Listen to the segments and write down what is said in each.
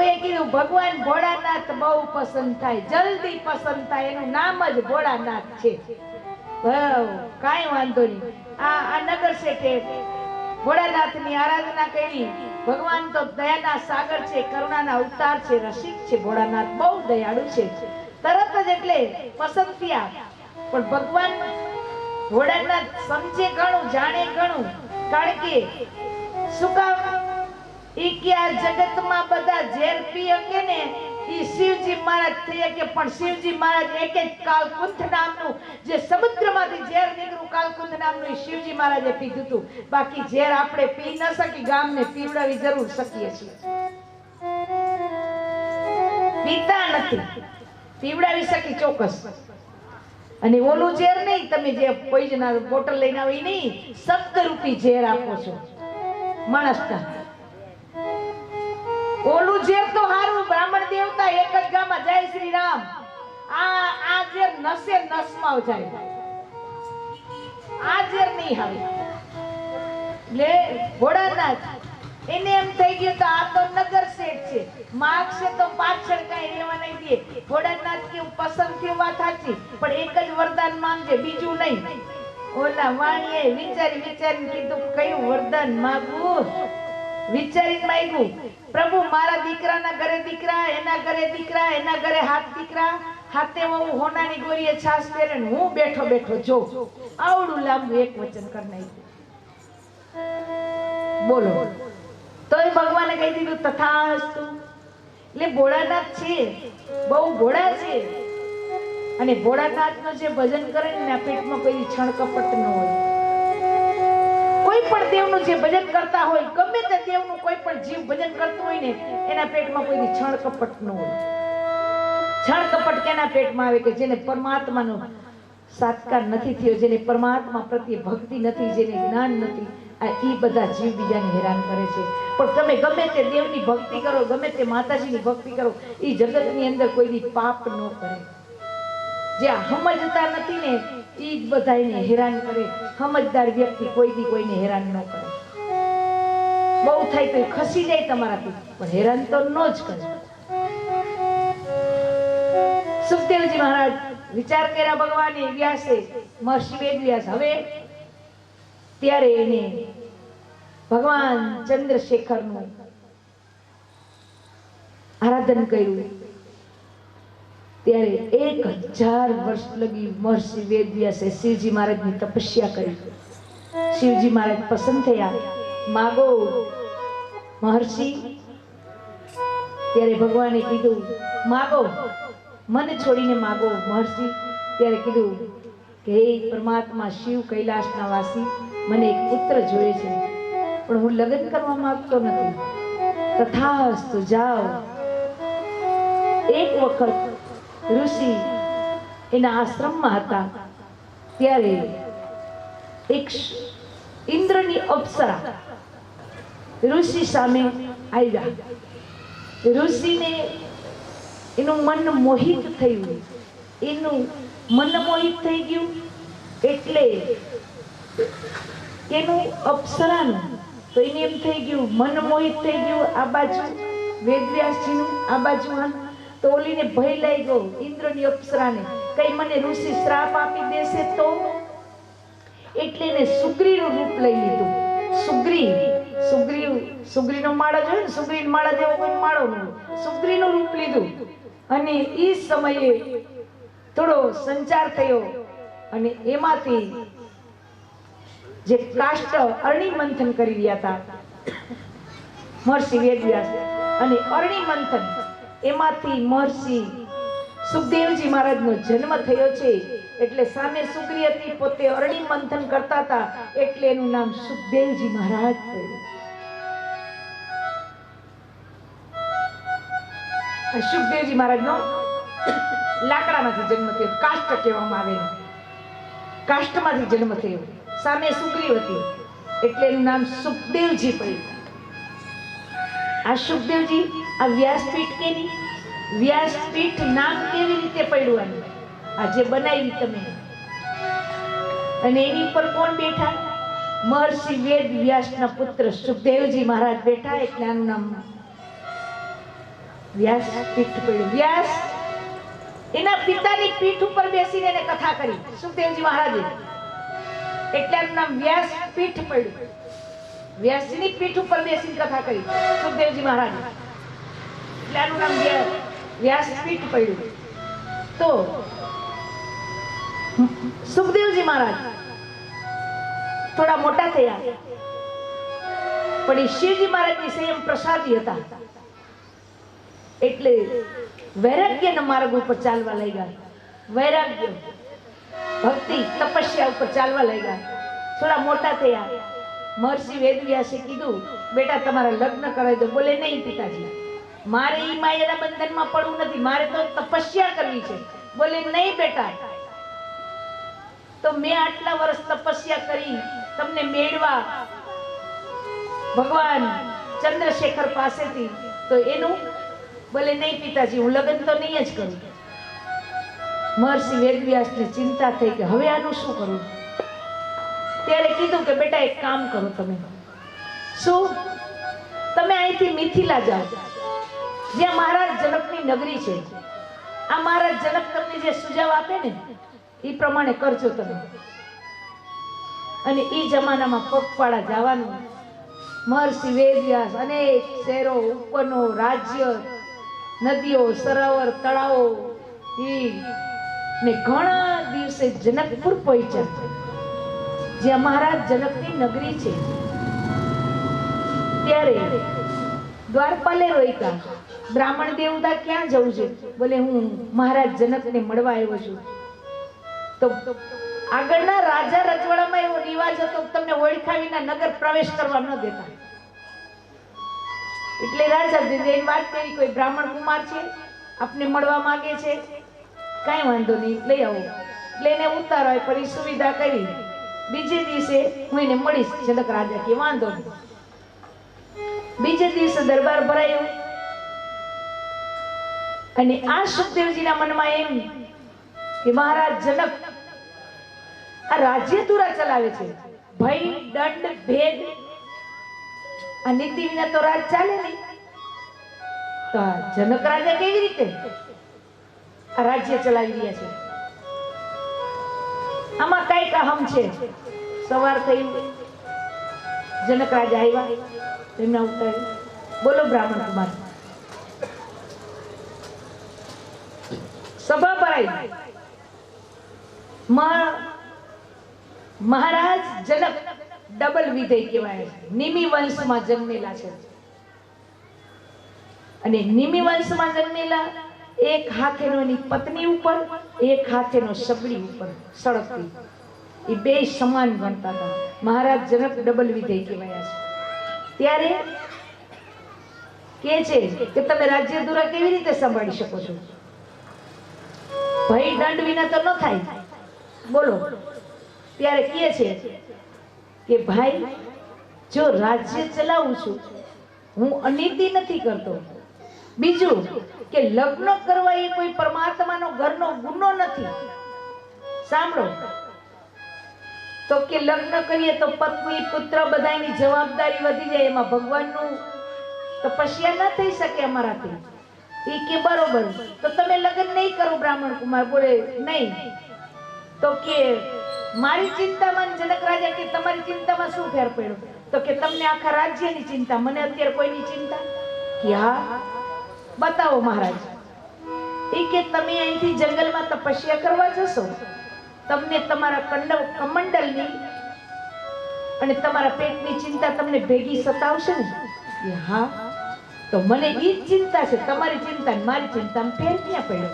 લોકોએ કીધું ભગવાન ભોળાનાથ બહુ પસંદ થાય, જલ્દી પસંદ થાય, એનું નામ જ ભોળાનાથ છે. કાંઈ વાંધો નહીં. આ નગર શેઠે ભોળાનાથની આરાધના કરી. ભગવાન તો દયાના સાગર છે, કરુણાના અવતાર છે, રસિક છે. ભોળાનાથ બહુ દયાળુ છે. તરત જ એટલે પસંદ થયા. પણ ભગવાન ભોળાનાથ સમજે ઘણું, જાણે ઘણું. કારણ કે શું કામ ઈ કે આ જગતમાં બધા ઝેર પીએ કે ને ઈ શિવજી મહારાજ થઈએ કે, પણ શિવજી મહારાજ એક જ કાલકુંથ નામનું જે સમુદ્રમાંથી ઝેર નીકળ્યું, કાલકુંથ નામનું શિવજી મહારાજે પીધું હતું. બાકી ઝેર આપણે પી ન શકી, ગામને પીવડાવી જરૂર શકીએ છીએ, પીતા નથી, પીવડાવી શકી ચોક્કસ. અને ઓલું ઝેર નહીં, તમે જે પોઈઝન બોટલ લઈને આવી નહીં, શબ્દરૂપી ઝેર આપો છો માણસના. ઓલું ઝેર તો હારું, બ્રાહ્મણ દેવતા એક જ ગામમાં જય શ્રી રામ. આ ઝેર નસે નસમાં જાય, આ ઝેર નહીં આવે. એટલે ભોળાનાથ એને એમ થઈ ગયું તો આ તો નગર શેઠ છે, માગશે તો પાછળ કઈ રહેવા નહીં દે. ભોળાનાથ કેવું પસંદ થયું, વાત સાચી, પણ એક જ વરદાન માંગજે, બીજું નહીં. ઓલા વાણીએ વિચારીને કીધું કયું વરદાન માંગવું, વિચારીને માંગ્યું. પ્રભુ મારા દીકરાના ઘરે દીકરા, એના ઘરે દીકરા, એના ઘરે હાથ દીકરા, હાથે હું હોનાની ગોરીએ છાસ પહેરે, હું બેઠો બેઠો જો આવડું લાંબુ એક વચન કરી નાખ્યું. બોલો, તોય ભગવાને કહી દીધું તથાસ્તુ. એટલે ભોળાનાથ છે, બહુ ભોળા છે. અને ભોળાનાથનું જે ભજન કરે ને પેટમાં કોઈ છણ કપટ ન હોય. કોઈ પણ દેવનું જે ભજન કરતા હોય, ગમે તે દેવનું કોઈ પણ જીવ ભજન કરતું હોય ને, એના પેટમાં કોઈ છણ કપટ ન હોય. છણ કપટ કેના પેટમાં આવે? કે જેને પરમાત્માનો સાત્કાર નથી થયો, જેને પરમાત્મા પ્રત્યે ભક્તિ નથી, જેને જ્ઞાન નથી. આ ઈ બધા જીવ બીજાને હેરાન કરે છે. પણ તમે ગમે તે દેવની ભક્તિ કરો, ગમે તે માતાજીની ભક્તિ કરો, ઈ જગતની અંદર કોઈ પાપ ન કરે. જે સમજતા નથી ને ઈ જ બધાને હેરાન કરે. સમજદાર વ્યક્તિ કોઈને હેરાન ન કરે. બહુ થાય તો ખસી જાય તમારાથી, પણ હેરાન તો ન જ કરે. સુખદેવજી મહારાજ વિચાર કર્યા ભગવાને, વ્યાસે, મહર્ષિ વેદવ્યાસ. હવે ત્યારે એને ભગવાન ચંદ્રશેખરનું આરાધન કર્યું. ત્યારે 1000 વર્ષ લગી મહર્ષિ વેદવ્યાસે શિવજી મહારાજની તપસ્યા કરી. શિવજી મહારાજ પસંદ થયા. માગો મહર્ષિ. ત્યારે ભગવાને કીધું માગો, મને છોડીને માગો મહર્ષિ. ત્યારે કીધું કે હે પરમાત્મા શિવ કૈલાસના વાસી, મને એક પુત્ર જોઈએ છે, પણ હું લગ્ન કરવા માંગતો નથી. તથાસ્તુ, જાઓ. એક વખત ઋષિ એના આશ્રમમાં હતા. ત્યારે એક ઇન્દ્રની અપ્સરા ઋષિ સામે આવ્યા. ઋષિને એનું મન મોહિત થયું. એનું મન મોહિત થઈ ગયું એટલે એનું અપ્સરાનું તો એને એમ થઈ ગયું, મન મોહિત થઈ ગયું. આ બાજુ વેદવ્યાસજીનું, આ બાજુ તો ઓલીને ભય લઈ ગયો ઇન્દ્રની અપ્સરાને, કઈ મને ઋષિ શ્રાપ આપી દેશે તો. એટલે એને સુગ્રીનું રૂપ લઈ લીધું. સુગ્રીનો માળો જોયો ને, સુગ્રીનો માળા જેવો કોઈ માળો ન, સુગ્રીનું રૂપ લીધું. અને એ સમયે થોડો સંચાર થયો અને એમાંથી જે કાષ્ટ અરણી મંથન કરી રહ્યા હતા મહર્ષિ વેદવ્યાસ, અને અરણી મંથન એમાંથી મહર્ષિ સુખદેવજી મહારાજનો જન્મ થયો છે. એટલે સામે સુગ્રી હતી, પોતે અરણી મંથન કરતા હતા, એટલે એનું નામ સુખદેવજી મહારાજ થયું. સુખદેવજી મહારાજનો લાકડામાંથી જન્મ થયો, કાષ્ટ કહેવામાં આવે. કાષ્ટમાંથી જન્મ થયો. સામે સુગ્રીવ હતી એટલે એનું નામ સુખદેવજી પડ્યું. આ સુખદેવજી, આ વ્યાસપીઠ કેની? વ્યાસપીઠ નામ કેવી રીતે પડ્યું? આ જે બનાવી તમે, અને એની પર કોણ બેઠા? મહર્ષિ વેદ વ્યાસના પુત્ર સુખદેવજી મહારાજ બેઠા, એટલે આનું નામ વ્યાસ પીઠ પડ્યું. વ્યાસ એના પિતાની પીઠ ઉપર બેસીને એને કથા કરી સુખદેવજી મહારાજે, એટલે એનું નામ વ્યાસ પીઠ પડ્યું. વ્યાસની પીઠ ઉપર બેસીને કથા કરી સુખદેવજી મહારાજે, એટલે આનું નામ વ્યાસ પીઠ પડ્યું. તો સુખદેવજી મહારાજ થોડા મોટા થયા, પણ એ શિવજી મહારાજની સંયમ પ્રસાદી હતા, એટલે વૈરાગ્યના માર્ગ ઉપર ચાલવા લાગ્યા. વૈરાગ્ય, ભક્તિ, તપસ્યા ઉપર ચાલવા લાગ્યા. થોડા મોટા થયા, મહર્ષિ વેદવ્યાસે કીધું, બેટા તમારા લગ્ન કરાવી દો. બોલે નહીં પિતાજી, મારે ઈ માયાના બંધનમાં પડવું નથી, મારે તો તપસ્યા કરવી છે. બોલે નહીં બેટા, તો મેં આટલા વર્ષ તપસ્યા કરી તમને મેળવા ભગવાન ચંદ્રશેખર પાસેથી, તો એનું? બોલે નહીં પિતાજી, હું લગ્ન તો નહીં જ કરું. મહર્ષિ વેદવ્યાસને ચિંતા થઈ કે હવે આનું શું કરવું. ત્યારે કીધું કે બેટા એક કામ કરો, તમે શું, તમે અહીંથી મિથિલા જાઓ, જ્યાં મહારાજ જનકની નગરી છે. આ મહારાજ જનક તમને જે સુઝાવ આપે ને એ પ્રમાણે કરજો તમે. અને એ જમાનામાં પગપાળા જવાનું. મહર્ષિ વેદવ્યાસ અનેક શહેરો, ઉપવનો, રાજ્ય, નદીઓ, સરોવર, તળાવો ને ઘણા દિવસે જનકપુર પહોંચ્યા, જ્યાં મહારાજ જનકની નગરી છે. ત્યારે દ્વારપાલે રોક્યા, બ્રાહ્મણ દેવતા ક્યાં જવું છે? બોલે હું મહારાજ જનકને મળવા આવ્યો છું. તો આગળના રાજા રજવાડામાં એવો રિવાજ હતો તમને ઓળખા વિના નગર પ્રવેશ કરવા ન દેતા. એટલે રાજા જઈને વાત કરી, કોઈ બ્રાહ્મણ કુમાર છે, આપને મળવા માંગે છે, કાંઈ વાંધો નહીં, લઈ આવો. એટલે એને ઉતારો પણ સુવિધા કરી. બીજે દિવસે હું એને મળીશ. જનક રાજા કે વાંધો નહીં. બીજે દિવસે દરબાર ભરાયો, અને આ સુખદેવજીના મનમાં એમ કે મહારાજ જનક આ રાજ્ય તુરા ચલાવે છે, ભય, દંડ, ભેદ, આ નીતિ વિના તો રાજ ચાલે નહીં. તો આ જનક રાજા કેવી રીતે આ રાજ્ય ચલાવી રહ્યા છે? આમાં કઈક અહમ છે. સવાર થયું, જનક રાજા આવ્યા, એમના ઉતાર્યું. બોલો બ્રાહ્મણ કુમાર. સભા ભરાઈ. મહારાજ જનક ડબલ વિધેય કહેવાય છે. નિમિ વંશમાં જન્મેલા છે, અને નિમિ વંશમાં જન્મેલા એક હાથેનો એની પત્ની ઉપર, એક હાથેનો સબડી ઉપર સળગતી, એ બે સમાન ગણતા હતા. મહારાજ જનક ડબલ વિધેય કહેવાય છે. ત્યારે કે છે કે તમે રાજ્ય દુરા કેવી રીતે સંભાળી શકો છો? ભય દંડ વિના તો ન થાય. બોલો. ત્યારે કહે છે કે ભાઈ, જો રાજ્ય ચલાવું છું, હું અનીતિ નથી કરતો. બીજું કે લગ્ન કરવા એ કોઈ પરમાત્માનો ઘરનો ગુનો નથી. સાંભળો, તો કે લગ્ન કરીએ તો પત્ની, પુત્ર બધાની જવાબદારી વધી જાય, એમાં ભગવાનનું તપસ્યા ન થઈ શકે અમારાથી. એ કે બરોબર, તો તમે લગ્ન નહીં કરો. બ્રાહ્મણ કુમાર બોલે નહીં. તો કે મારી ચિંતામાં, જનક રાજા કે તમારી ચિંતામાં શું ફેર પડ્યો? તો કે તમને આખા રાજ્યની ચિંતા, મને અત્યારે કોઈની ચિંતા? કે હા, બતાવો મહારાજ. એ કે તમે અહીંથી જંગલમાં તપસ્યા કરવા જશો, તમને તમારા કમંડલની અને તમારા પેટની ચિંતા તમને ભેગી સતાવશે ને? કે હા, તો મને એ જ ચિંતા છે. તમારી ચિંતા ને મારી ચિંતામાં ફેર ક્યાં પડ્યો?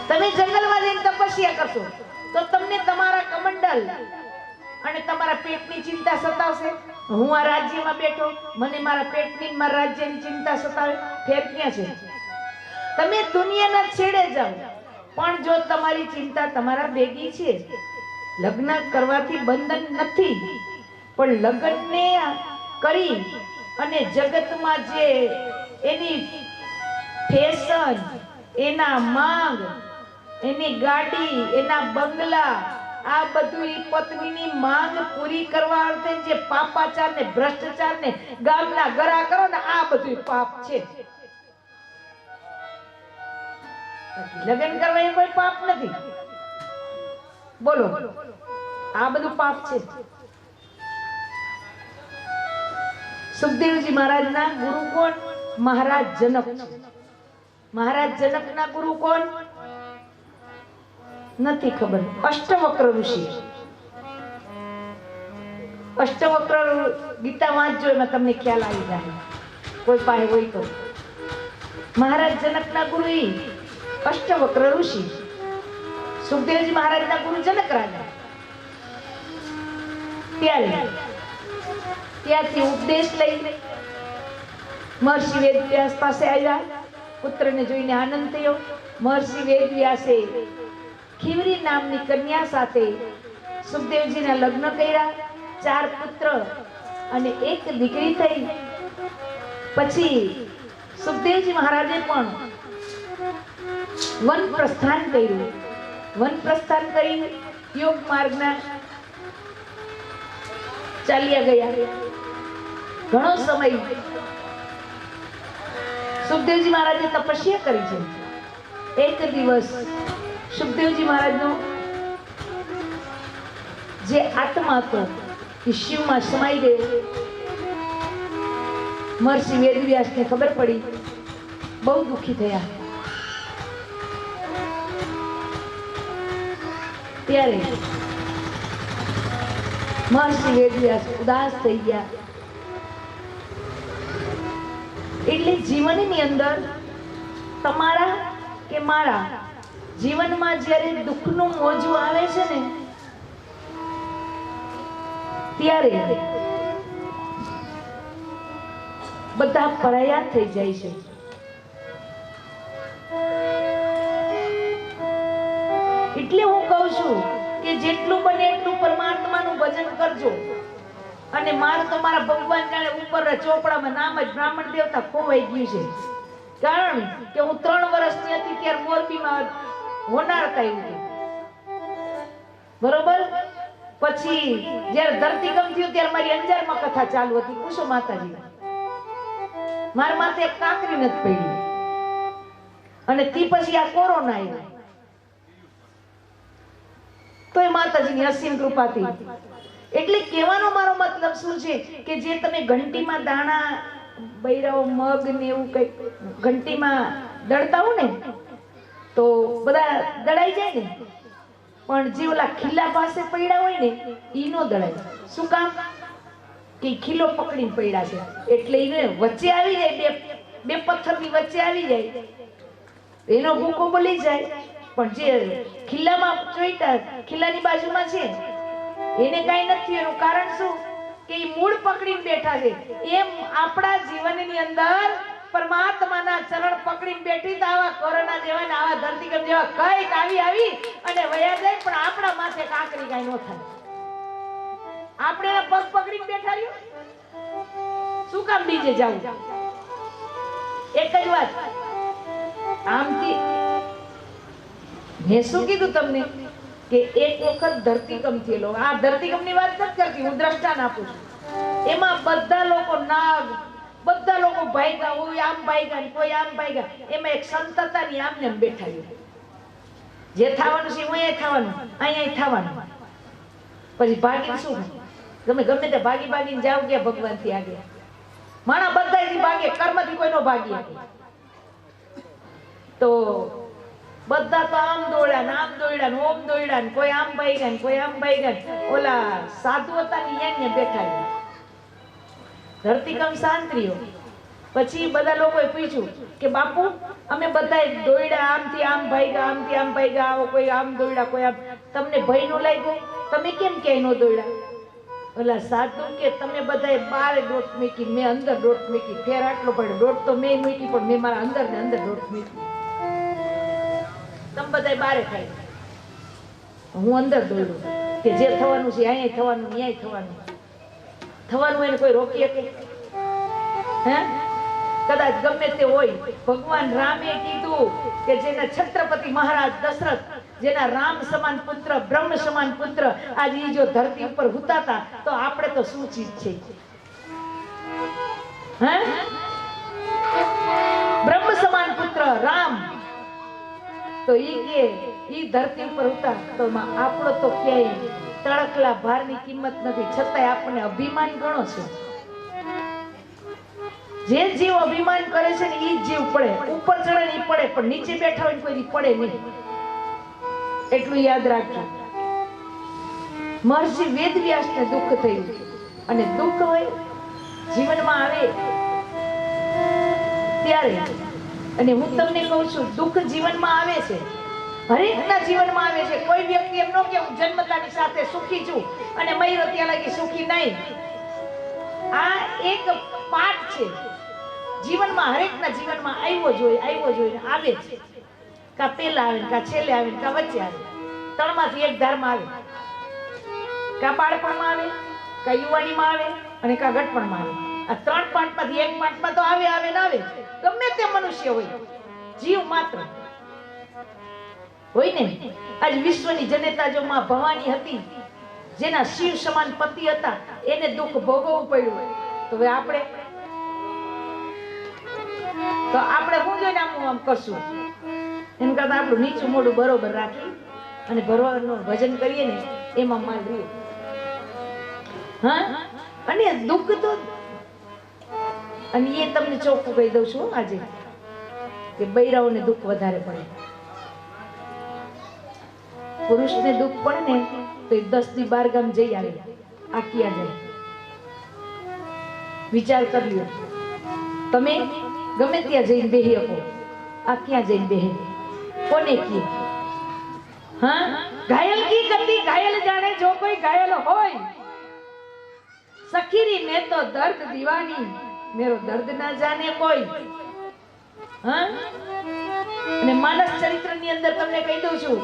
તમે જંગલમાં જઈને તપસ્યા કરશો તો તમને તમારા કમંડલ અને તમારા પેટની ચિંતા સતાવશે. હું આ રાજ્યમાં બેઠો, મને મારા પેટની, મારા રાજ્યની ચિંતા સતાવે, ફેર ક્યાં છે? તમે દુનિયાના છેડે જાઓ, પણ જો તમારી ચિંતા તમારા ભેગી છે. લગ્ન કરવાથી બંધન નથી, પણ લગ્નને કરી અને જગતમાં જે એની ફેશન, એના માંગ, એની ગાડી, એના બંગલા, આ બધું ઈ પત્નીની માંગ પૂરી કરવા અર્થે જે પાપાચાર ને ભ્રષ્ટાચાર ને ગામના ગરા કરો ને, આ બધું પાપ છે. લગ્ન કરવા એ કોઈ પાપ નથી. બોલો, આ બધું પાપ છે. સુખદેવજી મહારાજના ગુરુ કોણ? મહારાજ જનક. મહારાજ જનકના ગુરુ કોણ? નથી ખબર. અષ્ટવક્ર ઋષિ. અષ્ટવક્ર ગીતા વાંચજો, એમાં તમને ખ્યાલ આવી જાય, કોઈ પાસે હોય તો. મહારાજ જનકના ગુરુ એ અષ્ટવક્ર ઋષિ. સુખદેવજી મહારાજના ગુરુ જનક રાજા. ત્યાંથી ઉપદેશ લઈને મહર્ષિ વેદવ્યાસ પાસે આવ્યા. પુત્રને જોઈને આનંદ થયો. મહર્ષિ વેદવ્યાસે ખીવરી નામની કન્યા સાથે સુખદેવજીના લગ્ન કર્યા. 4 પુત્ર અને 1 દીકરી થઈ. પછી સુખદેવજી મહારાજે પણ વન પ્રસ્થાન કર્યું. વન પ્રસ્થાન કરી યોગ માર્ગના ચાલ્યા ગયા. ઘણો સમય સુખદેવજી મહારાજે તપસ્યા કરી છે. એક દિવસ સુખદેવજી મહારાજનો જે આત્મા હતો એ શિવમાં સમાઈ ગયો. મહર્ષિ વેદવ્યાસને ખબર પડી, બહુ દુઃખી થયા. ત્યારે મહર્ષિ વેદવ્યાસ ઉદાસ થઈ ગયા. એટલે જીવનની અંદર તમારા કે મારા જીવનમાં જ્યારે દુઃખનું મોજું આવે છે ને, ત્યારે બધા પરાયા થઈ જાય છે. એટલે હું કહું છું કે જેટલું બને એટલું પરમાત્માનું ભજન કરજો. અને મારું તો મારા ભગવાન જાણે ઉપર ચોપડામાં નામ જ બ્રાહ્મણ દેવતા ખોવાઈ ગયું છે. કારણ કે હું 3 વર્ષની હતી ત્યારે મોરબીમાં હોનાર થયું, બરોબર. પછી જયારે ધરતીકંપ થયું ત્યારે મારી અંજારમાં કથા ચાલુ હતી. પૂછો માતાજી, મારા માથે એક કાંકરી નથી પડી. અને તે પછી આ કોરોના આવ્યો, તો એ માતાજીની અસીમ કૃપાથી. એટલે કહેવાનો મારો મતલબ શું છે કે જે તમે ઘંટીમાં દાણા બૈરાઓ મગ ને એવું કઈ ઘંટીમાં દળતા હો ને તો બધા દળાઈ જાય ને, પણ જે ઓલા ખીલા પાસે પડ્યા હોય ને ઈ નો દળાય. શું કામ? કે ખીલો પકડીને પડ્યા છે એટલે એને વચ્ચે આવી જાય, બે પથ્થરની વચ્ચે આવી જાય, એનો ભૂકો બોલી જાય. પણ જે ખીલામાં ચોઈટા ખીલાની બાજુમાં છે એને કઈ નથી. એનું કારણ શું? કે એ મૂળ પકડીને બેઠા છે. એમ આપણા જીવનની અંદર પરમાત્માના ચરણ પકડીને બેઠી તો આવા કોરોના જેવા ને આવા ધરતીકંપ જેવા કઈક આવી અને વયા જાય, પણ આપણા માથે કાંકરી કઈ ન થાય. આપણે એના પગ પકડીને બેઠા રહ્યો, શું કામ બીજે જાવું? એક જ વાત, આમથી મેં શું કીધું તમને કે એક વખત ધરતીકંપ થયેલો. આ ધરતીકંપની વાત નથી કરતી, હું દ્રષ્ટાંત આપું છું. એમાં બધા લોકો નાગ, બધા લોકો ભાગ્યા હોય, આમ ભાગ્યા, કોઈ આમ ભાગ્યા. એમાં એક સંત હતા ને આમને એમ બેઠા રહ્યો. જે થવાનું છે અહીંયા થવાનું, અહીંયા થવાનું. પછી ભાગીને શું ગમે તે ભાગીને જાવ ગયા ભગવાનથી આગળ. માણા બધાથી ભાગે, કર્મથી કોઈ નો ભાગી શકે. તો બધા તો આમ દોડ્યા ને આમ દોડ્યા ને ઓમ દોડ્યા ને કોઈ આમ ભાગ્યા ને કોઈ આમ ભાગ્યા. ઓલા સાધુ હતા ને એને બેઠા ગયા. ધરતીકંપ શાંત રહ્યો. પછી બધા લોકોએ પૂછ્યું કે બાપુ અમે બધા દોડ્યા, આમથી આમ ભાગ્યા, આમથી આમ ભાગ્યા, આવો કોઈ આમ દોડ્યા, કોઈ આમ, તમને ભય નો લાગ્યો? તમે કેમ ક્યાંય નો દોડ્યા? ઓલા સાધુ કે તમે બધાએ બાર દોટ મૂકી, મેં અંદર દોટ મૂકી. ફેર આટલો પડ્યો. દોટ તો મેં મૂકી, પણ મેં મારા અંદર ને અંદર દોટ મૂકી. તમે બધા બારે ખાઈ, હું અંદર દોડું કે જે થવાનું છે અહીંયા થવાનું, ન્યાય થવાનું. થવાનું એને કોઈ રોકી શકે? હે? કદાચ ગમે તે હોય. ભગવાન રામે કીધું કે જેના છત્રપતિ મહારાજ દશરથ, જેના રામ સમાન પુત્ર, બ્રહ્મ સમાન પુત્ર, આજે જો ધરતી ઉપર હુતાતા તો આપણે તો શું ચીજ છે? હે? બ્રહ્મ સમાન પુત્ર રામ, તો કે ઈ ધરતી ઉપર ઉતાર તો આપણો તો ક્યાંય તણકલા ભારની કિંમત નથી, છતાંય આપણને અભિમાન ઘણો છે. જે જીવ અભિમાન કરે છે ને ઈ જીવ પડે, ઉપર ચડે ને ઈ પડે, પણ નીચે બેઠા હોય કોઈ પડે નહીં. એટલું યાદ રાખજો. મહર્ષિ વેદવ્યાસને દુઃખ થયું, અને દુઃખ હોય જીવનમાં આવે ત્યારે, અને હું તમને કહું છું દુઃખ જીવનમાં આવે છે, હરેકના જીવનમાં આવે છે. કોઈ વ્યક્તિ એમ ન કે હું જન્મતાની સાથે સુખી છું અને મહિનો ત્યાં લાગી સુખી નહીં. આ એક પાઠ છે જીવનમાં, હરેકના જીવનમાં આવ્યો જોઈએ આવે છે. કા પેલા આવે, કા છેલ્લે આવે, કા વચ્ચે આવે, ત્રણમાંથી એક ધારમાં આવે. કા બાળપણમાં આવે, કા યુવાનીમાં આવે, અને કા ઘટપણમાં આવે. આ ત્રણ પાઠમાંથી એક પાઠમાં તો આવે ને આવે. ગમે તે મનુષ્ય હોય, જીવ માત્ર હોય ને. આજ વિશ્વની જનેતા જો માં ભવાની હતી, જેના શિવ સમાન પતિ હતા, એને દુઃખ ભોગવવું પડ્યું. તો હવે આપણે શું જોઈને આમ કરશું? એમ કરતા આપણું નીચું મોઢું બરોબર રાખી અને ભગવાનનું ભજન કરીએ ને એમાં માલ રહ્યો. હા, અને દુઃખ તો, અને એ તમને ચોખ્ખું કહી દઉં છું આજે કે બૈરાઓને દુઃખ વધારે પડે. પુરુષને દુઃખ પડે ને તો 10 થી 12 ગામ જઈ આવે, આ ક્યાં જાય? વિચાર કરી લો. તમે ગમે ત્યાં જઈને બેહી શકો, આ ક્યાં જઈને બેહે? કોને કી? હા, ઘાયલ કી ગતિ ઘાયલ જાણે, જો કોઈ ઘાયલ હોય. સખીરી મેં તો દર્દ દીવાની, મેરો દર્દ ના જાને કોઈ. હા, અને માનસ ચરિત્ર ની અંદર તમને કહી દઉં છું,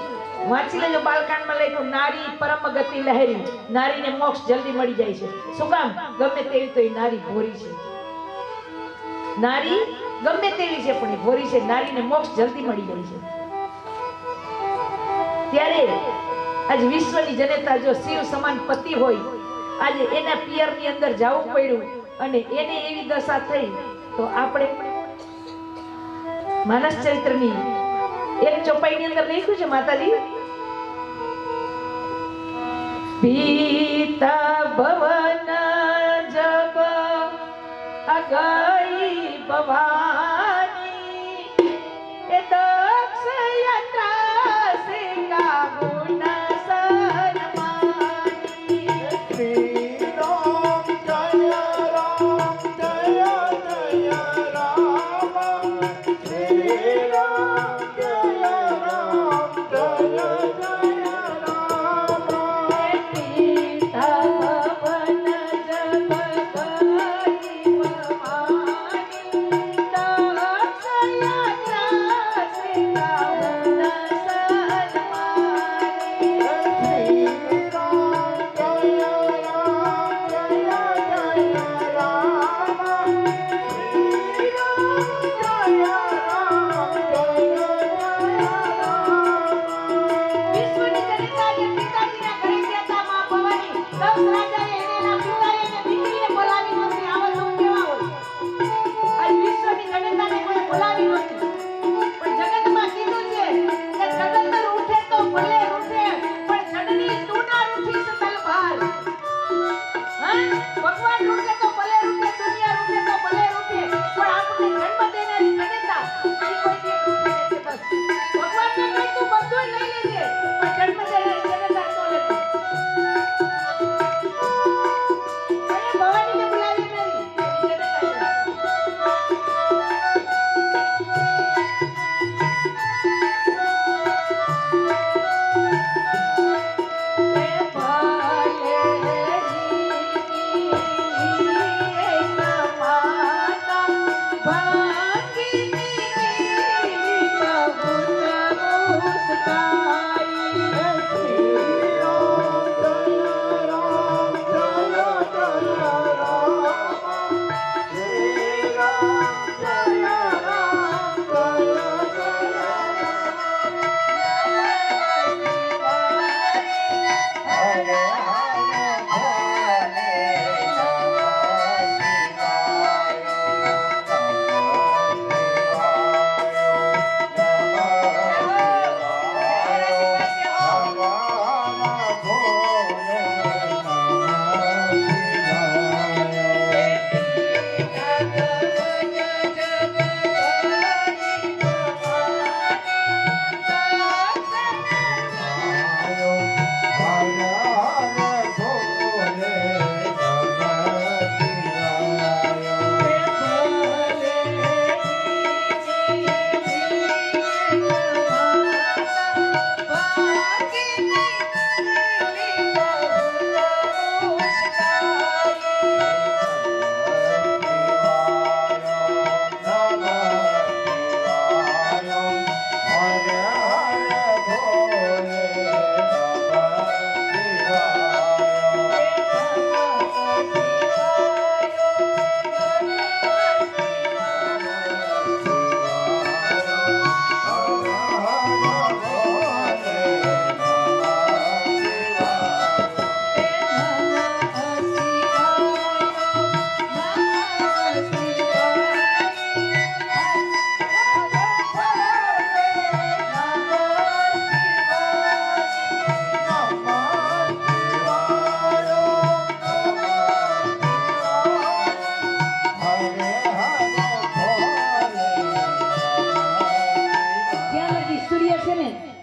વાંચી લેજો. બાલકાંડમાં લખ્યું, નારી પરમ ગતિ લહેરી, નારીને મોક્ષ જલ્દી મળી જાય છે. શું કામ? ગમે તેવી તો એ નારી ભોરી છે. નારી ગમે તેવી છે પણ એ ભોરી છે. નારીને મોક્ષ જલ્દી મળી જાય છે. ત્યારે આજ વિશ્વની જનતા જો શિવ સમાન પતિ હોય, આજે એના પિયર ની અંદર જવું પડ્યું અને એને એવી દશા થઈ, તો આપણે માનસ ચરિત્રની એક ચોપાઈ ની અંદર લખ્યું છે માતાજી, પીતા ભવન જબ અગઈ ભવાની, એ દક્ષ યંત્ર સે કા ગુણ સન્માની. શ્રી રામ જય રામ જય જય રામ, શ્રી રામ જય રામ જય જય રામ. પીતા ભવન જબ અગઈ ભવાની,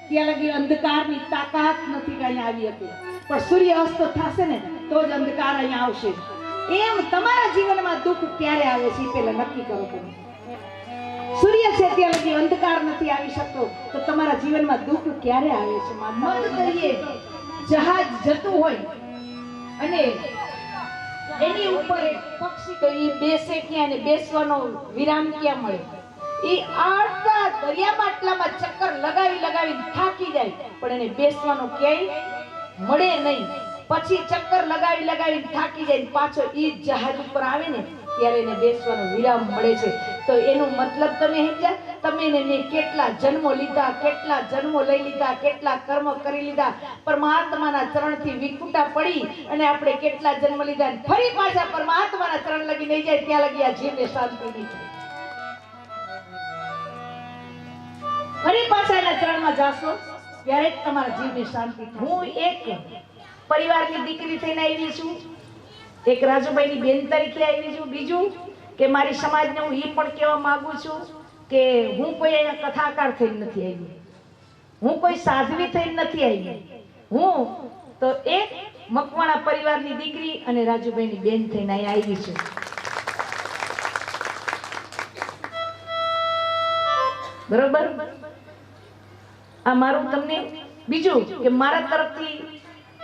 ત્યાં લગી અંધકારની તાકાત નથી કઈ આવી હતી, પણ સૂર્ય અસ્ત થશે ને તો જ અંધકાર અહીંયા આવશે. એમ તમારા જીવનમાં દુઃખ ક્યારે આવે છે પેલા નક્કી કરો તમે. સૂર્ય છે ત્યાં લગી અંધકાર નથી આવી શકતો, તો તમારા જીવનમાં દુઃખ ક્યારે આવે છે? મત કરીએ જહાજ જતું હોય અને એની ઉપર એક પક્ષી તો એ બેસે ક્યાં ને બેસવાનો વિરામ ક્યાં મળે? એ આટલા દરિયામાં આટલામાં ચક્કર લગાવી થાકી જાય, પણ એને બેસવાનો ક્યાંય મળે નહીં. પછી ચક્કર લગાવી થાકી જાય, પાછો એ જહાજ ઉપર આવે ને ત્યારે એને બેસવાનો વિરામ મળે છે. તો એનું મતલબ તમે સમજ્યા? તમે એને કેટલા જન્મો લીધા, કેટલા જન્મો લઈ લીધા, કેટલા કર્મ કરી લીધા, પરમાત્માના ચરણથી વિખૂટા પડી અને આપણે કેટલા જન્મ લીધા, ફરી પાછા પરમાત્માના ચરણ લગી નહીં જાય ત્યાં લગી આ જીવને શાંતિ નહીં થાય. ફરી પાછા એના ચરણમાં જાશો ત્યારે જ તમારા જીવને શાંતિ થાય. હું એક પરિવારની દીકરી થઈને આવી છું, એક રાજુભાઈની બેન તરીકે આવી છું. બીજું કે મારી સમાજને હું એ પણ કહેવા માંગુ છું કે હું કોઈ અહીંયા કથાકાર થઈને નથી આવી, હું કોઈ સાધ્વી થઈને નથી આવી, હું તો એક મકવાણા પરિવારની દીકરી અને રાજુભાઈની બેન થઈને અહીંયા આવી છું. બરોબર? આ મારું તમને બીજું કે મારા તરફથી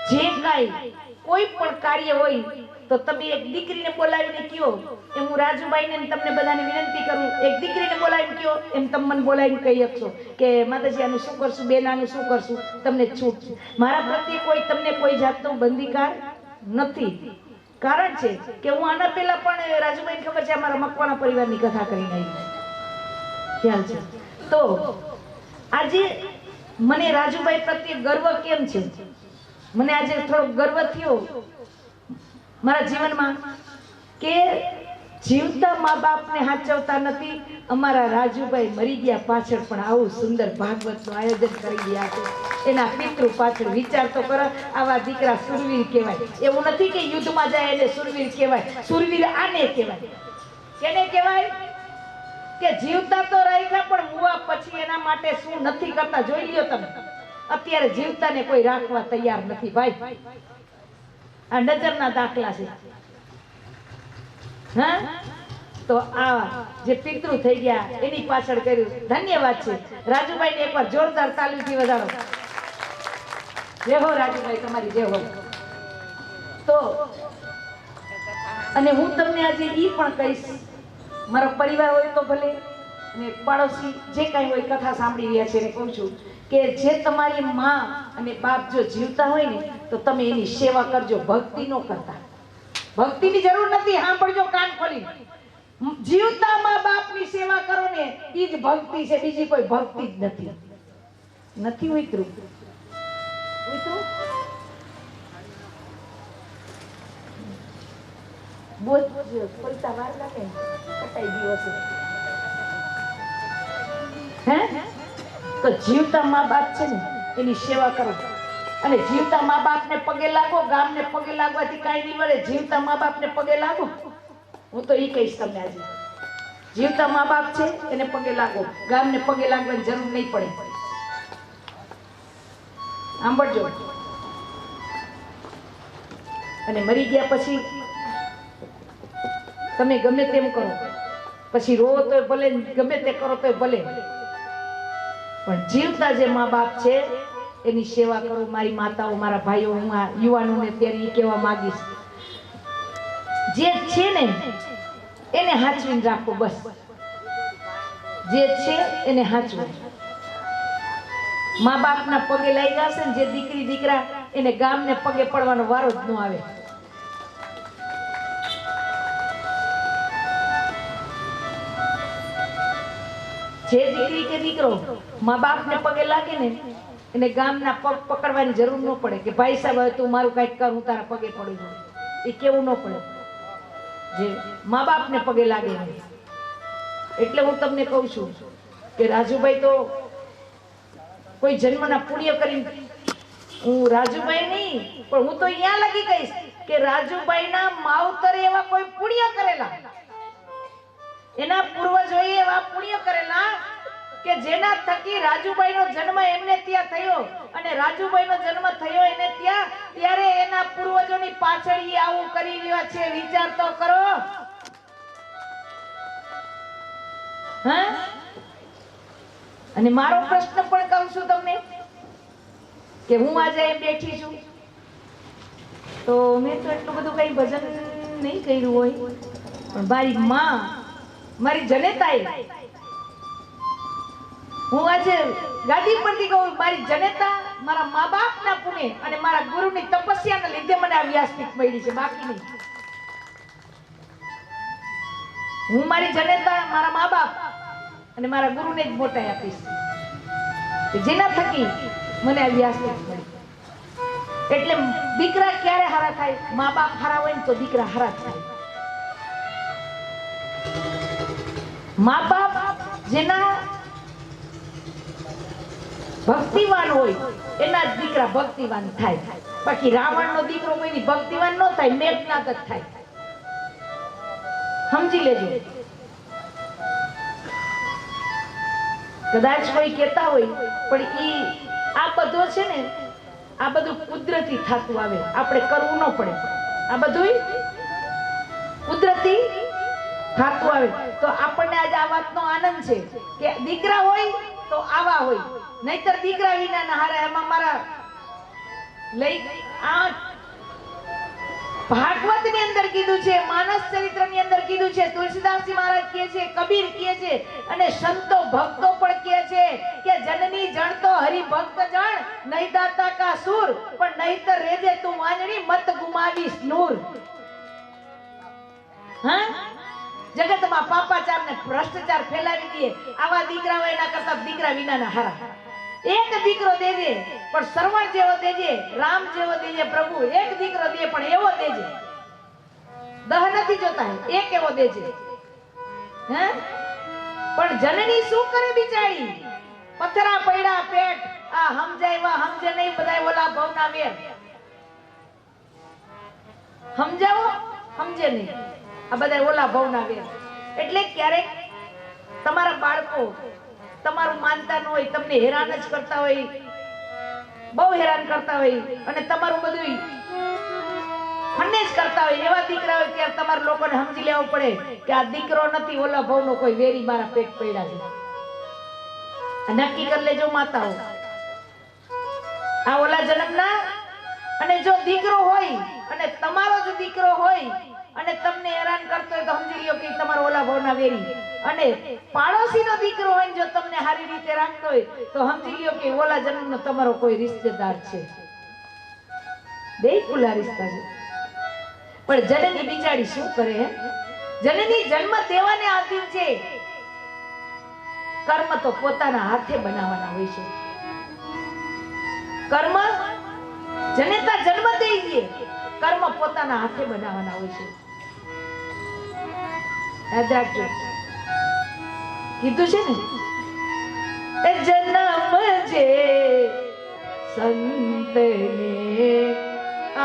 જે કાંઈ કોઈ પણ કાર્ય હોય તો તમે એક દીકરીને બોલાવીને કહો એમ હું રાજુભાઈને તમને બધાને વિનંતી કરું, એક દીકરીને બોલાવીને કહો એમ તમે મને બોલાવીને કહી શકશો કે માતાજી આનું શું કરશું, બેન આનું શું કરશું, તમને છૂટ છે. મારા પ્રત્યે કોઈ તમને કોઈ જાતનો બંદીકાર નથી. કારણ છે કે હું આના પહેલા પણ રાજુભાઈને ખબર છે અમારા મકવાણા પરિવારની કથા કરીને આવી ખ્યાલ છે. તો આજે મને રાજુભાઈ પ્રત્યે ગર્વ કેમ છે? મને આજે થોડો ગર્વ થયો મારા જીવનમાં કે જીવતા મા બાપને હાચવતા નથી, અમારા રાજુભાઈ મરી ગયા પાછળ પણ આવું સુંદર ભાગવતનું આયોજન કરી ગયા છે. એના પિતૃ પાછળ વિચાર તો કરો. આવા દીકરા સુરવીર કહેવાય. એવું નથી કે યુદ્ધમાં જાય એને સુરવીર કહેવાય. સુરવીર આને કહેવાય. કેને કહેવાય? કે જીવતા તો રાખ્યા પણ મુવા પછી એના માટે શું નથી કરતા જોઈ લ્યો તમે. અત્યારે જીવતાને કોઈ રાખવા તૈયાર નથી ભાઈ. આ નજરના દાખલા છે. હા, તો આ જે પિતૃ થઈ ગયા એની પાછળ કર્યું. ધન્યવાદ છે રાજુભાઈને, એકવાર જોરદાર તાલીમથી વધારો. જય હો રાજુભાઈ, તમારી જય હો. તો અને હું તમને આજે ઈ પણ કહીશ, મારો પરિવાર હોય તો ભલે અને પાડોશી જે કાંઈ હોય કથા સાંભળી રહ્યા છે એને કહું છું કે જે તમારી માં અને બાપ જો જીવતા હોય ને તો તમે એની સેવા કરજો, ભક્તિ ન કરતા. ભક્તિની જરૂર નથી, સાંભળજો કાન ખોલી. જીવતા માં બાપની સેવા કરો ને એ જ ભક્તિ છે, બીજી કોઈ ભક્તિ જ નથી. નથી ઉતરું બોલ પૈસા વાર લાગે કટાઈ દિવસે. હે તો જીવતા મા બાપ છે ને એની સેવા કરો અને જીવતા મા બાપને પગે લાગો. ગામને પગે લાગવાથી કાંઈ નહીં મળે. જીવતા મા બાપને પગે લાગો. હું તો એ કહીશ તમને આજે, જીવતા મા બાપ છે એને પગે લાગો, ગામને પગે લાગવાની જરૂર નહીં પડે. સાંભળજો. અને મરી ગયા પછી તમે ગમે તેમ કરો, પછી રો તો ભલે, ગમે તે કરો તો ભલે, પણ જીવતા જે મા બાપ છે એની સેવા કરો. મારી માતાઓ, મારા ભાઈઓ, હું આ યુવાનોને ત્યારે એ કહેવા માંગીશ, જે છે ને એને હાચવીને રાખો. બસ જે છે એને હાચવો. મા બાપના પગે લઈ જશે ને જે દીકરી દીકરા એને ગામને પગે પડવાનો વારો જ ન આવે. જે દીકરી કે દીકરો મા બાપને પગે લાગે ને એને ગામના પગ પકડવાની જરૂર ન પડે કે ભાઈ સાહેબ હવે તું મારું કંઈક કર, હું તારા પગે પડી જાઉં. એ કેવું ન પડે. જે મા બાપને પગે લાગે. એટલે હું તમને કહું છું કે રાજુભાઈ તો કોઈ જન્મના પુણ્ય કરીને, હું રાજુભાઈ નહીં પણ હું તો અહીંયા લગી કહીશ કે રાજુભાઈના માવતરે એવા કોઈ પુણ્ય કરેલા, એના પૂર્વજોએ એવા પુણ્ય કરેલા કે જેના થકી રાજુભાઈનો જન્મ એમને ત્યાં રાજુભાઈનો જન્મ થયો એને ત્યાં, ત્યારે એના પૂર્વજોની પાછળ ઈ આવું કરી રહ્યા છે. વિચાર તો કરો. હા, અને મારો પ્રશ્ન પણ કહું છું તમને કે હું આજે એમ બેઠી છું તો મેં તો એટલું બધું કઈ ભજન નહીં કર્યું હોય, પણ મારી માં, મારી જનેતાએ, હું આજે ગાદી પરથી કહું, મારી જનેતા, મારા મા બાપના પુણ્ય અને મારા ગુરુની તપસ્યાના લીધે મને આ વ્યાસપીઠ મળી છે, બાકી નહીં. હું મારી જનેતા, મારા મા બાપ અને મારા ગુરુને જ મોટાઈ આપીશ, જેના થકી મને આ વ્યાસપીઠ મળી. એટલે દીકરા ક્યારે હારા થાય? મા બાપ હારા હોય ને તો દીકરા હારા થાય. મા બાપ જેના ભક્તિવાન હોય એના દીકરા ભક્તિવાન થાય. બાકી રાવણનો દીકરો કોઈની ભક્તિવાન ન થાય, મેઘનાદ જ થાય. સમજી લેજો. કદાચ કોઈ કહેતા હોય પણ ઈ આ બધો છે ને, આ બધું કુદરતી થતું આવે, આપણે કરવું ન પડે. આ બધું કુદરતી થતું આવે. તો આપણને આજે આ વાતનો આનંદ છે કે દીકરા હોય તો આવા હોય, નહીતર દીકરા વિના ના હારે. એમાં મારા લઈ આ ભાગવત ની અંદર કીધું છે, માનસ ચરિત્ર ની અંદર કીધું છે, તુલસીદાસજી મહારાજ કહે છે, કબીર કહે છે, અને સંતો ભક્તો પણ કહે છે કે જનની જણ તો હરિ ભક્ત જણ, નહીં દાતા કા સુર, પણ નહીતર રેજે તું વાંજણી, મત ગુમાવીશ નૂર. હા, જગતમાં પાપાચાર ને ભ્રષ્ટાચાર ફેલાવી દે, આવા દીકરા હોય એના કરતા દીકરા વિનાના હારા. એક દીકરો દેજે પણ સરવણ જેવો દેજે, રામ જેવો દેજે પ્રભુ. એક દીકરો દે પણ એવો દેજે, દહ નથી જોતા, એક એવો દેજે. હે, પણ જનની શું કરે બિચારી? પથરા પડ્યા પેટ, આ સમજાયવા સમજે નહીં, બધાય ઓલા ભવના વેર. સમજાવો સમજે નહીં, આ બધાય ઓલા ભવના વેર. એટલે ક્યારેક તમારા બાળકો તમારું માનતા ન હોય, તમને હેરાન જ કરતા હોય, બહુ હેરાન કરતા હોય, અને તમારું બધું ફન્ને જ કરતા હોય, એવા દીકરા હોય ત્યારે તમારા લોકોને સમજી લેવું પડે કે આ દીકરો નથી, ઓલા ભવનો કોઈ વેરી મારા પેટ પડ્યા છે. નક્કી કરી લેજો માતાઓ, આ ઓલા જન્મના. અને જો દીકરો હોય અને તમારો જ દીકરો હોય અને તમને હેરાન કરતો હોય તો સમજી લ્યો કે તમારો ઓલા ભવના વેરી. અને પાડોશીનો દીકરો હોય જો તમને સારી રીતે રાખતો હોય તો સમજી લ્યો કે ઓલા જન્મનો તમારો કોઈ રિશ્તેદાર છે. બે ખુલ્લા રિશ્તા છે. પણ જનની બિચારી શું કરે? જનની જન્મ દેવાને આધીન છે. કર્મ તો પોતાના હાથે બનાવવાના હોય છે. કર્મ જનેતા જન્મ દે છે, કર્મ પોતાના હાથે બનાવવાના હોય છે. યાદ રાખજો, કીધું છે ને, એ જન્મ જે સંતને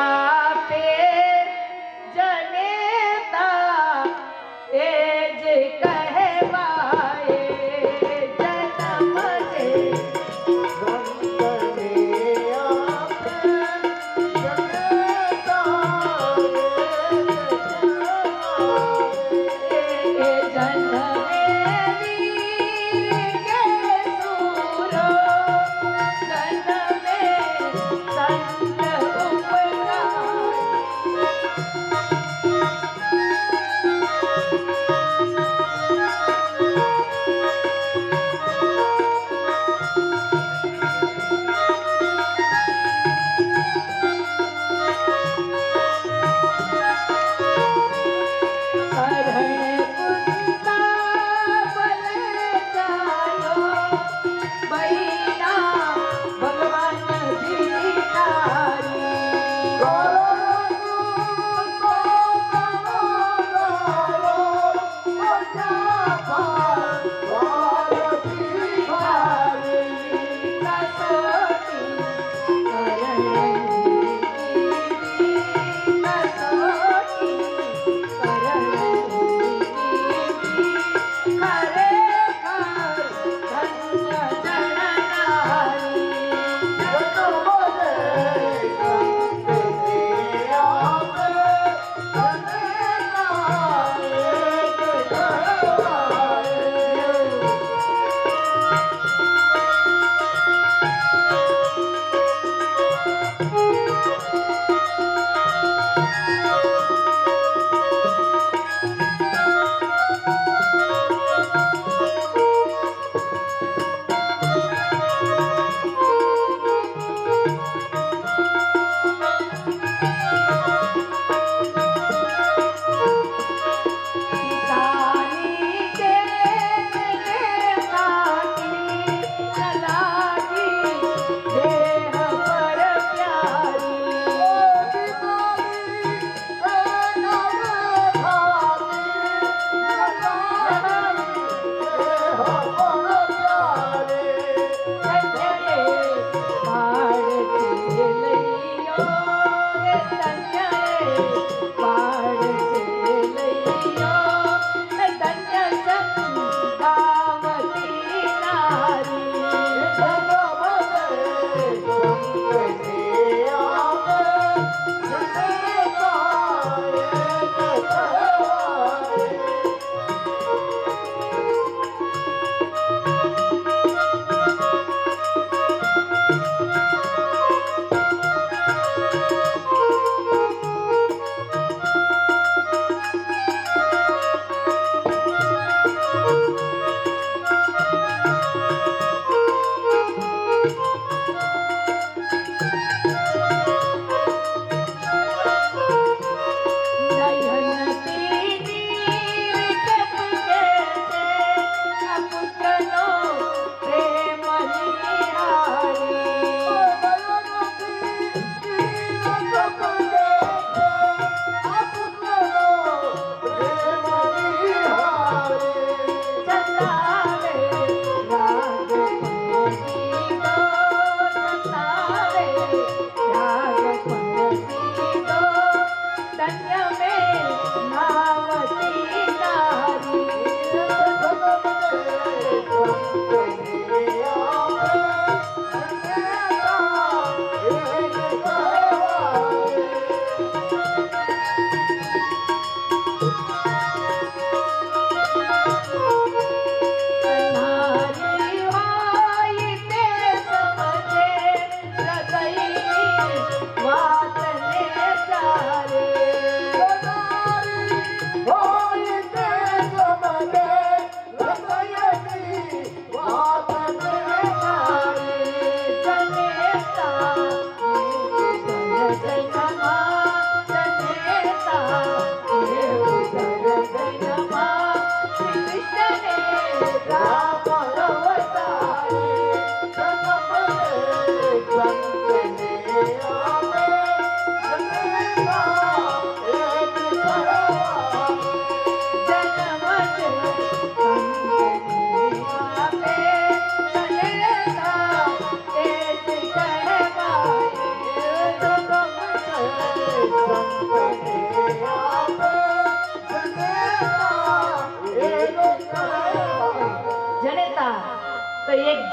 આપે જનેતા એ જે કહેવાય. જન્મ જે સંત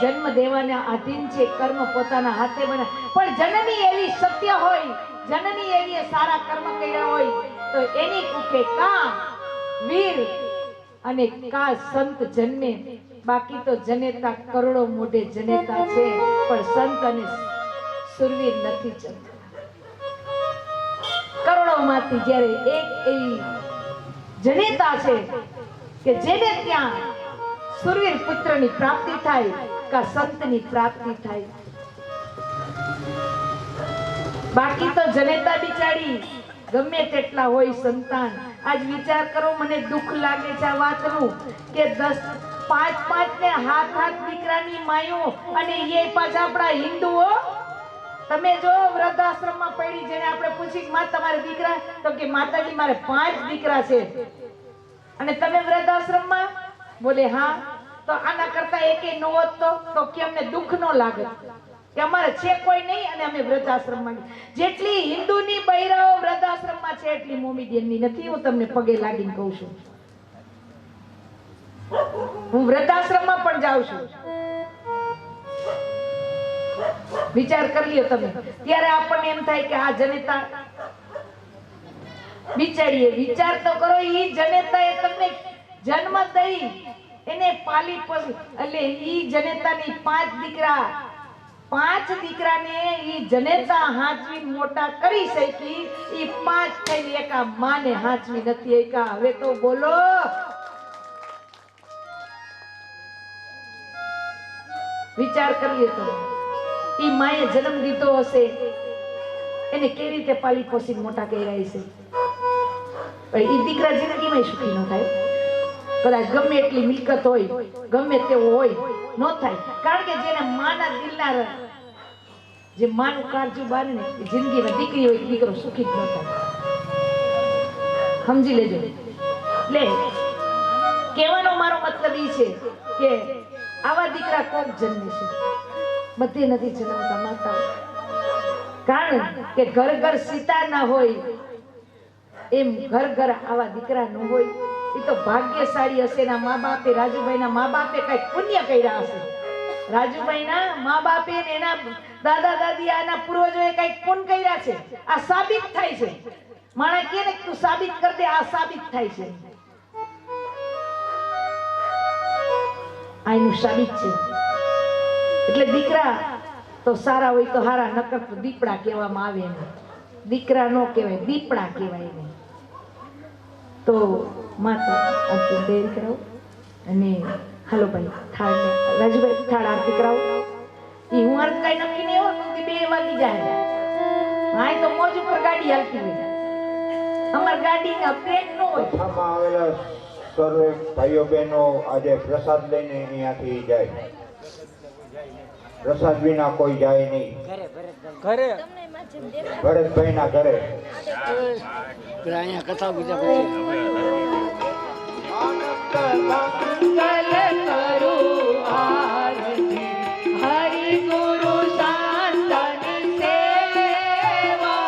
જન્મ દેવાના આધીન છે, કર્મ પોતાના હાથે બને, પણ જનની એવી સત્ય હોય, જનની એવી સારા કર્મ કર્યા હોય તો એની કુખે કા વીર અને કા સંત જન્મે. બાકી તો જનેતા કરોડો મોઢે જનેતા છે, પણ સંત અને સુરવીર નથી જનતા. કરોડો માંથી જ્યારે એક એવી જનેતા છે કે જેને ત્યાં સુરવીર પુત્રની પ્રાપ્તિ થાય કા સંતની પ્રાપ્તિ થાય. બાકી તો જનેતા બિચારી ગમે તેટલા હોય સંતાન. આજ વિચાર કરો, મને દુઃખ લાગે છે આ વાતનું કે 5 ને હાથ દીકરાની માયો, અને એ પાછા આપણા હિન્દુઓ. તમે જો વૃદ્ધાશ્રમમાં પડી, જેને આપણે પૂછી માં તમારે દીકરા, તો કે માતાજી મારે 5 દીકરા છે. અને તમે વૃદ્ધાશ્રમમાં બોલે હા, તો આના કરતા એકે નો હોત તો કે અમને દુઃખ નો લાગે કે અમારે છે કોઈ નહીં અને અમે વૃદ્ધાશ્રમમાં. જેટલી હિન્દુની બૈરાઓ વૃદ્ધાશ્રમમાં છે એટલી મોમેડિયનની નથી. હું તમને પગે લાગીને કહું છું, હું વૃદ્ધાશ્રમમાં પણ જાઉં છું. વિચાર કરી લ્યો તમે. ત્યારે આપણને એમ થાય કે આ જનેતા બિચારીએ, વિચાર તો કરો, ઈ જનેતાએ તમને જન્મ દઈ એને પાલી પોસી, એટલે ઈ જનેતાની 5 દીકરા, 5 દીકરાને ઈ જનેતા હાચવી મોટા કરી શકી. ઈ 5 થઈને એકા માને હાચવી નથી એકા. હવે તો બોલો, વિચાર કરીએ તો ઈ માએ જન્મ દીધો હશે, એને કેવી રીતે પાલી પોસી મોટા કર્યા હશે. ઈ દીકરા જિંદગીમાં સુખી ન થાય. કદાચ ગમે એટલી મિલકત હોય, ગમે તેવો હોય, ન થાય. કારણ કે જેને માના દિલના, જે માનું કાળજું બાંધે ને, જિંદગીમાં દીકરી હોય દીકરો સુખી જ ન થાય. સમજી લેજો. લે, કહેવાનો મારો મતલબ ઈ છે કે આવા દીકરા કોક જન્મે છે, બધે નથી જન્મતા માતાઓ. કારણ કે ઘર સીતા ના હોય એમ ઘર આવા દીકરા ન હોય. એ તો ભાગ્યશાળી હશે. એના મા બાપે, રાજુભાઈના મા બાપે કઈક પુણ્ય કર્યા હશે. રાજુભાઈના મા બાપે ને એના દાદા દાદી, આના પૂર્વજોએ કઈક પુણ્ય કર્યા છે. આ સાબિત થાય છે. માણસ કહે ને તું સાબિત કર દે, આ સાબિત થાય છે. આનું સાબિત છે. એટલે દીકરા તો સારા હોય તો હારા, નકર તો દીપડા કહેવામાં આવે એને. દીકરા નો કહેવાય, દીપડા કહેવાય એને. તો માતા આરતી તૈયારી કરાવો અને હાલો ભાઈ થાળ, રાજુભાઈ થાળ આરતી કરાવો. એ હું અર્થ કઈ નક્કી નહીં હોય, 2 વાગી જાય. હા, તો મોજ ઉપર ગાડી હાલતી હોય. અમાર ગાડી અપડેટ ન હોય. આવેલા સર્વે ભાઈઓ બહેનો આજે પ્રસાદ લઈને અહીંયાથી જાય. પ્રસાદ વિના કોઈ જાય નહીં. ઘરે ભરતભાઈ ના ઘરે અહીંયા કથા બીજા પછી હરિ ગુરુ શાંતન સેવા,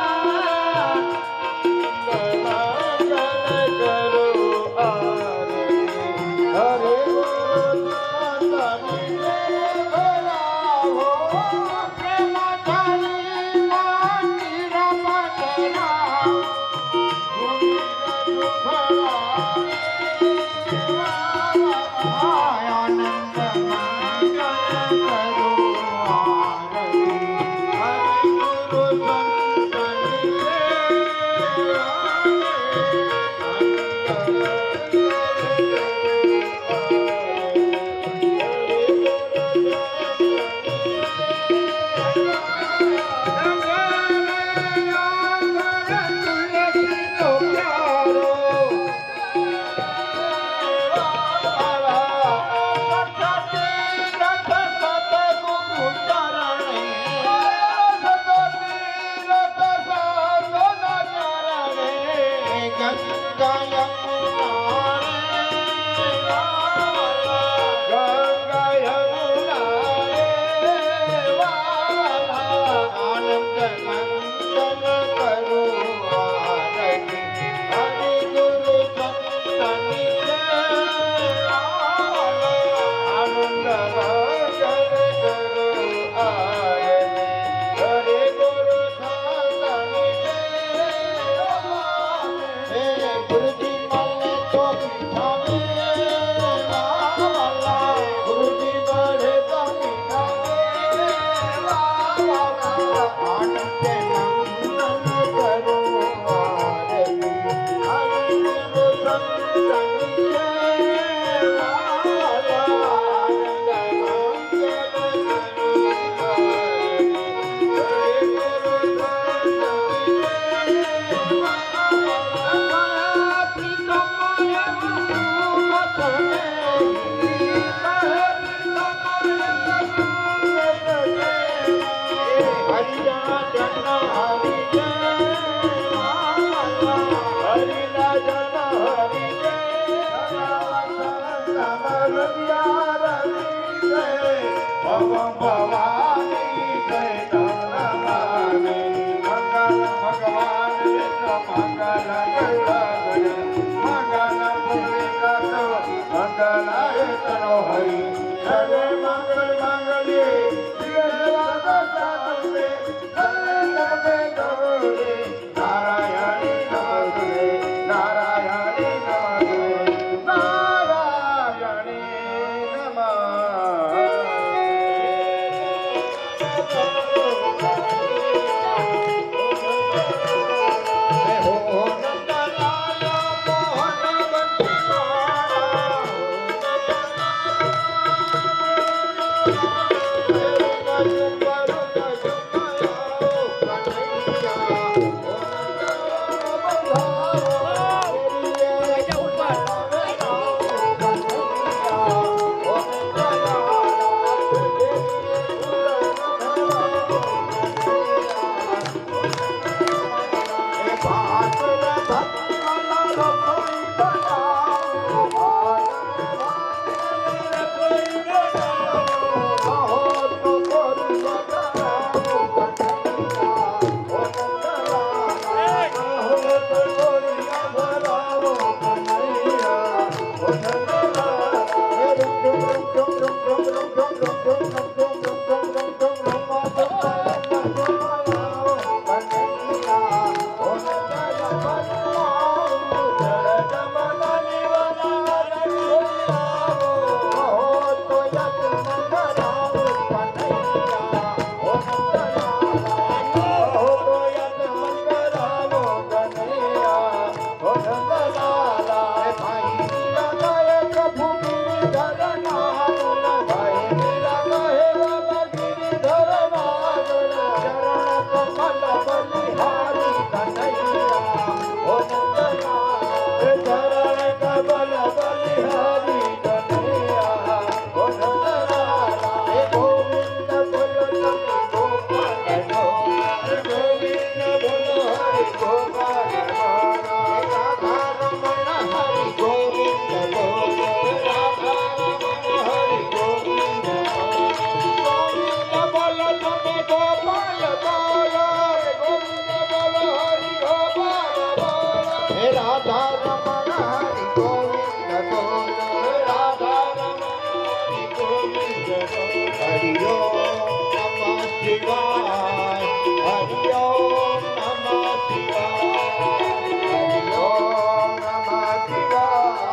શિવાય હરિ ઓમ નમઃ શિવાય હરિ ઓમ નમઃ શિવાય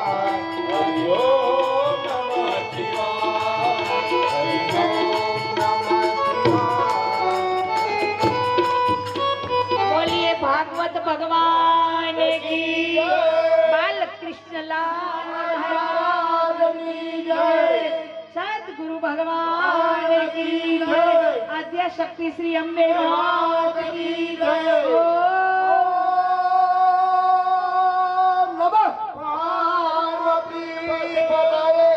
હરિ ઓમ નમઃ શિવાય હરિ ઓમ નમઃ શિવાય બોલીએ ભાગવત ભગવાન કી બાલકૃષ્ણલાલ મહારાજની જય સદગુરુ ભગવાન કી જય આદ્ય શક્તિ શ્રી અંબે માત કી જય ઓમ નમઃ પાર્વતી પતયે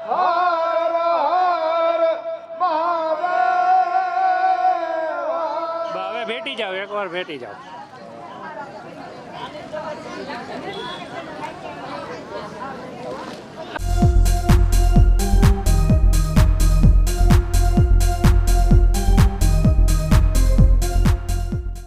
હર હર મહાદેવ હવે ભેટી જાઓ, એકવાર ભેટી જાઓ.